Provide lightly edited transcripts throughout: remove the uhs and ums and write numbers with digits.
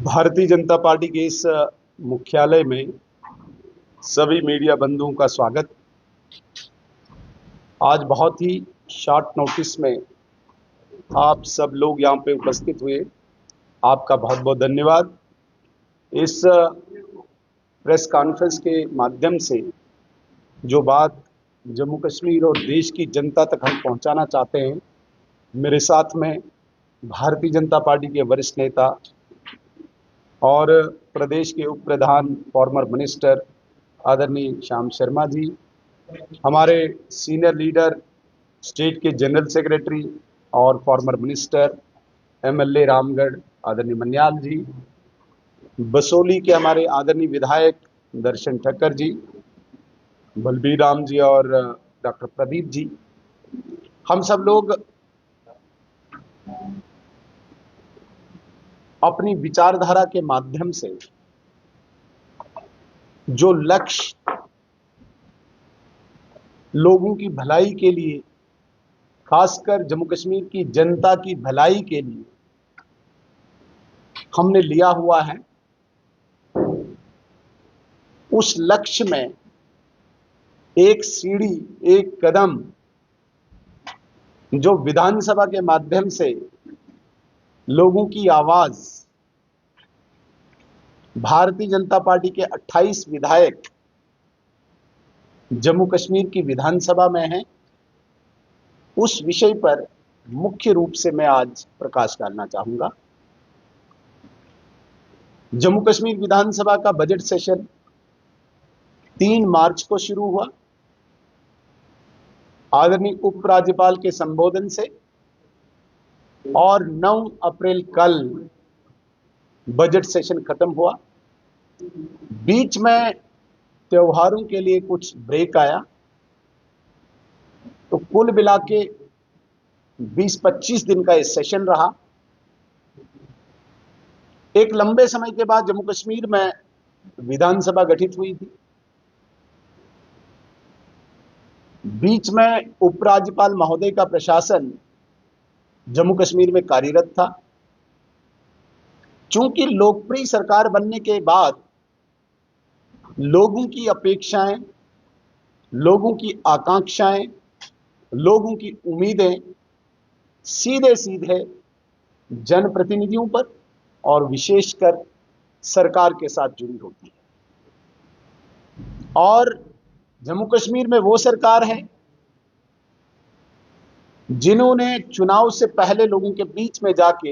Bharatiya Janata party के इस मुख्यालय में सभी मीडिया बंधुओं का स्वागत। आज बहुत ही शॉर्ट नोटिस में आप सब लोग यहाँ पे उपस्थित हुए, आपका बहुत बहुत धन्यवाद। इस प्रेस कॉन्फ्रेंस के माध्यम से जो बात जम्मू कश्मीर और देश की जनता तक हम पहुँचाना चाहते हैं, मेरे साथ में भारतीय जनता पार्टी के वरिष्ठ नेता और प्रदेश के उप प्रधान फॉर्मर मिनिस्टर आदरणीय श्याम शर्मा जी, हमारे सीनियर लीडर स्टेट के जनरल सेक्रेटरी और फॉर्मर मिनिस्टर एमएलए रामगढ़ आदरणीय मन्याल जी, बसोली के हमारे आदरणीय विधायक दर्शन ठक्कर जी, बलबीर राम जी और डॉक्टर प्रदीप जी, हम सब लोग अपनी विचारधारा के माध्यम से जो लक्ष्य लोगों की भलाई के लिए, खासकर जम्मू कश्मीर की जनता की भलाई के लिए हमने लिया हुआ है, उस लक्ष्य में एक सीढ़ी, एक कदम जो विधानसभा के माध्यम से लोगों की आवाज, भारतीय जनता पार्टी के 28 विधायक जम्मू कश्मीर की विधानसभा में हैं, उस विषय पर मुख्य रूप से मैं आज प्रकाश डालना चाहूंगा। जम्मू कश्मीर विधानसभा का बजट सेशन 3 मार्च को शुरू हुआ। आदरणीय उपराज्यपाल के संबोधन से, और 9 अप्रैल कल बजट सेशन खत्म हुआ। बीच में त्योहारों के लिए कुछ ब्रेक आया, तो कुल मिला के 20-25 दिन का ये सेशन रहा। एक लंबे समय के बाद जम्मू कश्मीर में विधानसभा गठित हुई थी। बीच में उपराज्यपाल महोदय का प्रशासन जम्मू कश्मीर में कार्यरत था। चूंकि लोकप्रिय सरकार बनने के बाद लोगों की अपेक्षाएं, लोगों की आकांक्षाएं, लोगों की उम्मीदें सीधे सीधे जनप्रतिनिधियों पर और विशेषकर सरकार के साथ जुड़ी होती है। और जम्मू कश्मीर में वो सरकार है जिन्होंने चुनाव से पहले लोगों के बीच में जाके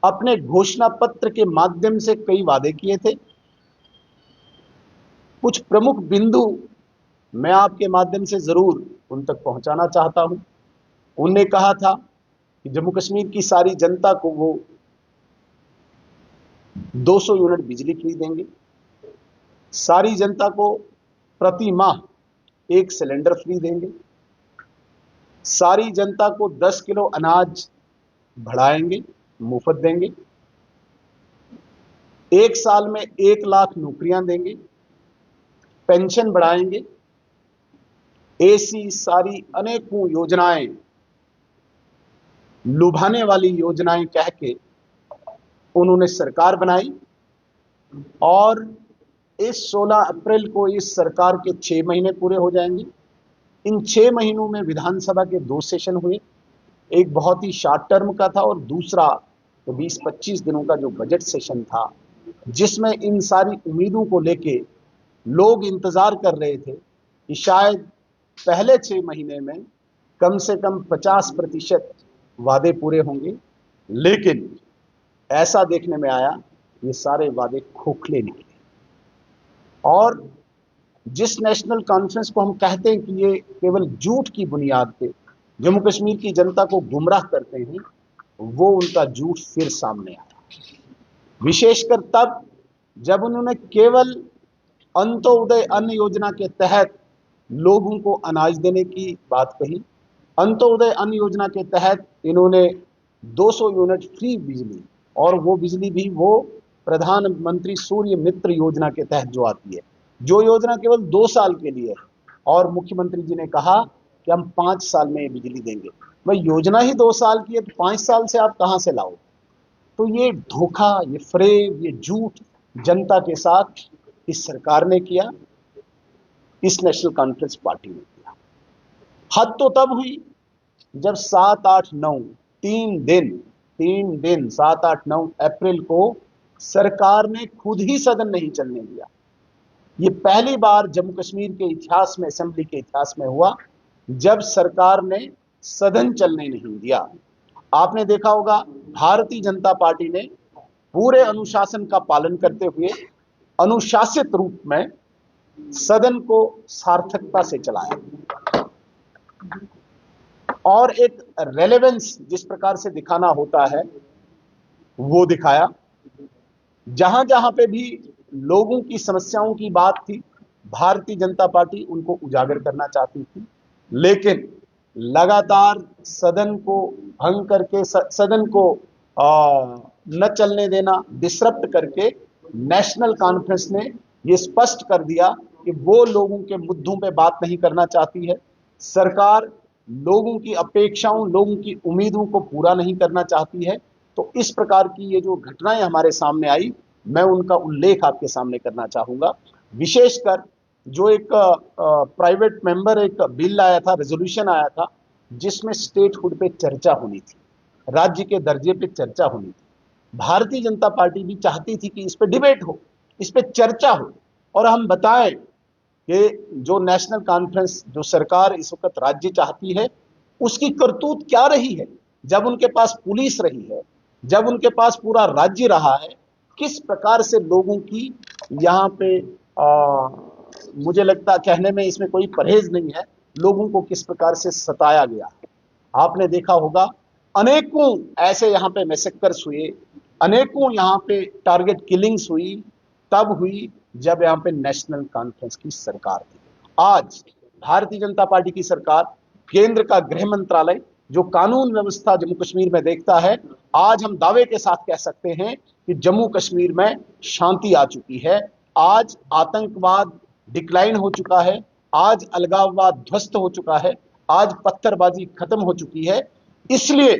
अपने घोषणा पत्र के माध्यम से कई वादे किए थे। कुछ प्रमुख बिंदु मैं आपके माध्यम से जरूर उन तक पहुंचाना चाहता हूं। उनने कहा था कि जम्मू कश्मीर की सारी जनता को वो 200 यूनिट बिजली फ्री देंगे, सारी जनता को प्रति माह 1 सिलेंडर फ्री देंगे, सारी जनता को 10 किलो अनाज बढ़ाएंगे, मुफ्त देंगे, 1 साल में 1 लाख नौकरियां देंगे, पेंशन बढ़ाएंगे, ऐसी सारी अनेकों योजनाएं, लुभाने वाली योजनाएं कह के उन्होंने सरकार बनाई। और इस 16 अप्रैल को इस सरकार के 6 महीने पूरे हो जाएंगे। इन 6 महीनों में विधानसभा के 2 सेशन हुए, एक बहुत ही शॉर्ट टर्म का था और दूसरा तो 20-25 दिनों का जो बजट सेशन था, जिसमें इन सारी उम्मीदों को लेके लोग इंतजार कर रहे थे कि शायद पहले 6 महीने में कम से कम 50% वादे पूरे होंगे। लेकिन ऐसा देखने में आया ये सारे वादे खोखले निकले। और जिस नेशनल कॉन्फ्रेंस को हम कहते हैं कि ये केवल झूठ की बुनियाद पे जम्मू कश्मीर की जनता को गुमराह करते हैं, वो उनका झूठ फिर सामने आया। विशेषकर तब जब उन्होंने केवल अंत्योदय अन्न योजना के तहत लोगों को अनाज देने की बात कही। अंत्योदय अन्न योजना के तहत इन्होंने 200 यूनिट फ्री बिजली, और वो बिजली भी वो प्रधानमंत्री सूर्य मित्र योजना के तहत जो आती है, जो योजना केवल 2 साल के लिए है। और मुख्यमंत्री जी ने कहा कि हम 5 साल में ये बिजली देंगे। भाई योजना ही 2 साल की है तो 5 साल से आप कहां से लाओ? तो ये धोखा, ये फ्रेब, ये झूठ जनता के साथ इस सरकार ने किया, इस नेशनल कॉन्फ्रेंस पार्टी ने किया। हद तो तब हुई जब 7, 8, 9 3 दिन 7, 8, 9 अप्रैल को सरकार ने खुद ही सदन नहीं चलने दिया। ये पहली बार जम्मू कश्मीर के इतिहास में, असेंबली के इतिहास में हुआ जब सरकार ने सदन चलने नहीं दिया। आपने देखा होगा भारतीय जनता पार्टी ने पूरे अनुशासन का पालन करते हुए अनुशासित रूप में सदन को सार्थकता से चलाया और एक रेलेवेंस जिस प्रकार से दिखाना होता है वो दिखाया। जहां जहां पे भी लोगों की समस्याओं की बात थी, भारतीय जनता पार्टी उनको उजागर करना चाहती थी, लेकिन लगातार सदन को भंग करके, सदन को न चलने देना, डिसरप्ट करके नेशनल कॉन्फ्रेंस ने यह स्पष्ट कर दिया कि वो लोगों के मुद्दों पे बात नहीं करना चाहती है। सरकार लोगों की अपेक्षाओं, लोगों की उम्मीदों को पूरा नहीं करना चाहती है। तो इस प्रकार की ये जो घटनाएं हमारे सामने आई, मैं उनका उल्लेख आपके सामने करना चाहूंगा। विशेषकर जो एक प्राइवेट मेंबर एक बिल लाया था, रेजोल्यूशन आया था, जिसमें स्टेटहुड पे चर्चा होनी थी, राज्य के दर्जे पे चर्चा होनी थी। भारतीय जनता पार्टी भी चाहती थी कि इस पे डिबेट हो, इस पे चर्चा हो और हम बताएं कि जो नेशनल कॉन्फ्रेंस, जो सरकार इस वक्त राज्य चाहती है, उसकी करतूत क्या रही है जब उनके पास पुलिस रही है, जब उनके पास पूरा राज्य रहा है, किस प्रकार से लोगों की यहाँ पे मुझे लगता कहने में इसमें कोई परहेज नहीं है, लोगों को किस प्रकार से सताया गया। आपने देखा होगा अनेकों ऐसे यहाँ पे मैसेकर्स हुए, अनेकों यहाँ पे टारगेट किलिंग्स हुई, तब हुई जब यहाँ पे नेशनल कॉन्फ्रेंस की सरकार थी। आज भारतीय जनता पार्टी की सरकार, केंद्र का गृह मंत्रालय जो कानून व्यवस्था जम्मू कश्मीर में देखता है, आज हम दावे के साथ कह सकते हैं कि जम्मू कश्मीर में शांति आ चुकी है। आज आतंकवाद डिक्लाइन हो चुका है, आज अलगाववाद ध्वस्त हो चुका है, आज पत्थरबाजी खत्म हो चुकी है। इसलिए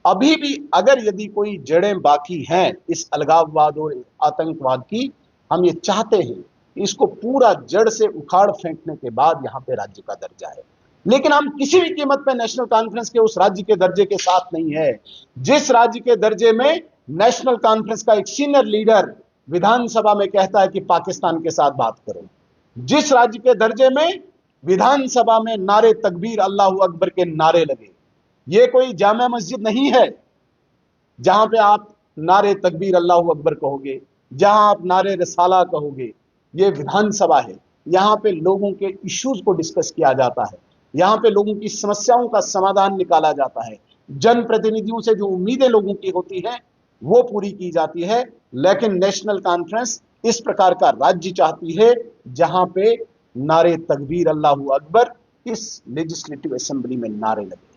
अभी भी अगर यदि कोई जड़ें बाकी हैं इस अलगाववाद और आतंकवाद की, हम ये चाहते हैं कि इसको पूरा जड़ से उखाड़ फेंकने के बाद यहाँ पे राज्य का दर्जा है। लेकिन हम किसी भी कीमत पे नेशनल कॉन्फ्रेंस के उस राज्य के दर्जे के साथ नहीं है जिस राज्य के दर्जे में नेशनल कॉन्फ्रेंस का एक सीनियर लीडर विधानसभा में कहता है कि पाकिस्तान के साथ बात करो, जिस राज्य के दर्जे में विधानसभा में नारे तकबीर, अल्लाहू अकबर के नारे लगे। ये कोई जामा मस्जिद नहीं है जहां पे आप नारे तकबीर, अल्लाहू अकबर कहोगे, जहां आप नारे रिसाला कहोगे। ये विधानसभा है, यहां पे लोगों के इश्यूज को डिस्कस किया जाता है, यहां पे लोगों की समस्याओं का समाधान निकाला जाता है, जनप्रतिनिधियों से जो उम्मीदें लोगों की होती हैं वो पूरी की जाती है। लेकिन नेशनल कॉन्फ्रेंस इस प्रकार का राज्य चाहती है जहां पे नारे तकबीर, अल्लाहू अकबर इस लेजिस्लेटिव असेंबली में नारे लगे।